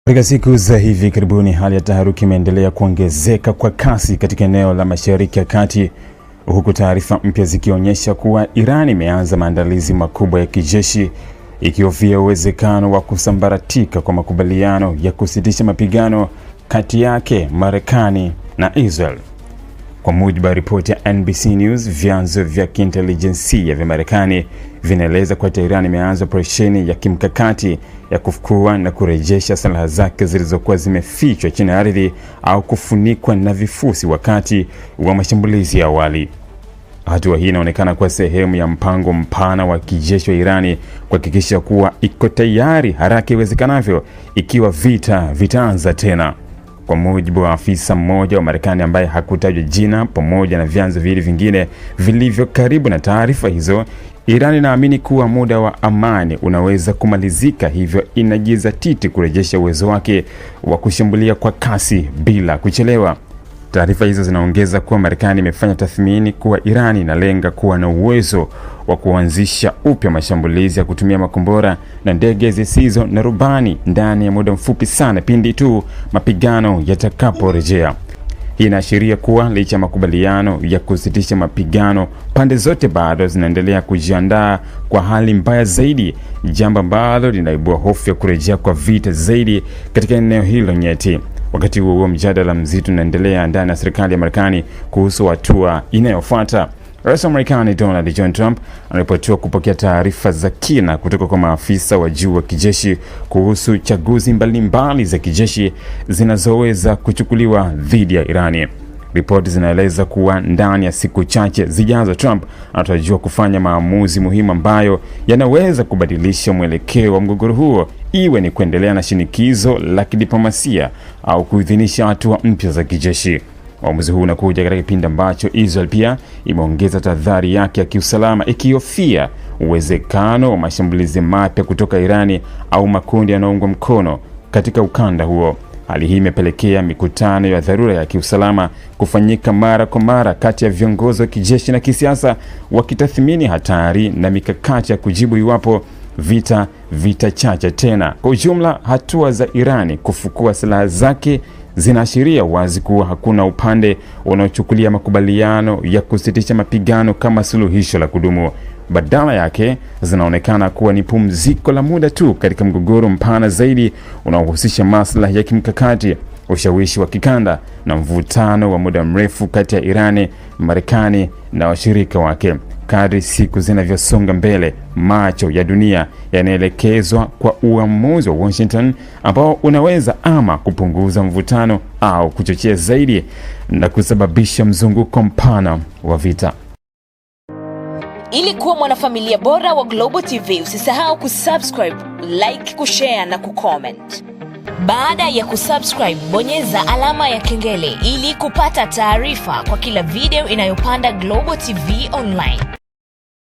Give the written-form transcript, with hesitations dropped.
Katika siku za hivi karibuni, hali ya taharuki imeendelea kuongezeka kwa kasi katika eneo la Mashariki ya Kati, huku taarifa mpya zikionyesha kuwa Iran imeanza maandalizi makubwa ya kijeshi, ikihofia uwezekano wa kusambaratika kwa makubaliano ya kusitisha mapigano kati yake, Marekani na Israel. Kwa mujibu wa ripoti ya NBC News, vyanzo vya kiintelijensia vya Marekani vinaeleza kuwa Iran imeanza operesheni ya kimkakati ya kufukua na kurejesha silaha zake zilizokuwa zimefichwa chini ya ardhi au kufunikwa na vifusi wakati wa mashambulizi ya awali. Hatua hii inaonekana kuwa sehemu ya mpango mpana wa kijeshi wa Irani kuhakikisha kuwa iko tayari haraka iwezekanavyo ikiwa vita vitaanza tena. Kwa mujibu wa afisa mmoja wa Marekani ambaye hakutajwa jina, pamoja na vyanzo viwili vingine vilivyo karibu na taarifa hizo, Iran inaamini kuwa muda wa amani unaweza kumalizika, hivyo inajizatiti kurejesha uwezo wake wa kushambulia kwa kasi bila kuchelewa. Taarifa hizo zinaongeza kuwa Marekani imefanya tathmini kuwa Iran inalenga kuwa na uwezo wa kuanzisha upya mashambulizi ya kutumia makombora na ndege zisizo na rubani ndani ya muda mfupi sana pindi tu mapigano yatakaporejea. Hii inaashiria kuwa licha ya makubaliano ya kusitisha mapigano, pande zote bado zinaendelea kujiandaa kwa hali mbaya zaidi, jambo ambalo linaibua hofu ya kurejea kwa vita zaidi katika eneo hilo nyeti. Wakati huo mjadala mzito unaendelea ndani ya serikali ya Marekani kuhusu hatua inayofuata. Rais wa Marekani Donald John Trump anaripotiwa kupokea taarifa za kina kutoka kwa maafisa wa juu wa kijeshi kuhusu chaguzi mbalimbali za kijeshi zinazoweza kuchukuliwa dhidi ya Irani. Ripoti zinaeleza kuwa ndani ya siku chache zijazo, Trump anatarajiwa kufanya maamuzi muhimu ambayo yanaweza kubadilisha mwelekeo wa mgogoro huo, iwe ni kuendelea na shinikizo la kidiplomasia au kuidhinisha hatua mpya za kijeshi. Uamuzi huu unakuja katika kipindi ambacho Israel pia imeongeza tahadhari yake ya kiusalama, ikihofia uwezekano wa mashambulizi mapya kutoka Irani au makundi yanayoungwa mkono katika ukanda huo. Hali hii imepelekea mikutano ya dharura ya kiusalama kufanyika mara kwa mara kati ya viongozi wa kijeshi na kisiasa, wakitathmini hatari na mikakati ya kujibu iwapo vita vitachacha tena. Kwa ujumla, hatua za Irani kufukua silaha zake zinaashiria wazi kuwa hakuna upande unaochukulia makubaliano ya kusitisha mapigano kama suluhisho la kudumu. Badala yake zinaonekana kuwa ni pumziko la muda tu katika mgogoro mpana zaidi unaohusisha maslahi ya kimkakati, ushawishi wa kikanda na mvutano wa muda mrefu kati ya Irani, Marekani na washirika wake. Kadri siku zinavyosonga mbele, macho ya dunia yanaelekezwa kwa uamuzi wa Washington ambao unaweza ama kupunguza mvutano au kuchochea zaidi na kusababisha mzunguko mpana wa vita. Ili kuwa mwanafamilia bora wa Global TV, usisahau kusubscribe, like, kushare na kucomment. Baada ya kusubscribe, bonyeza alama ya kengele ili kupata taarifa kwa kila video inayopanda Global TV Online.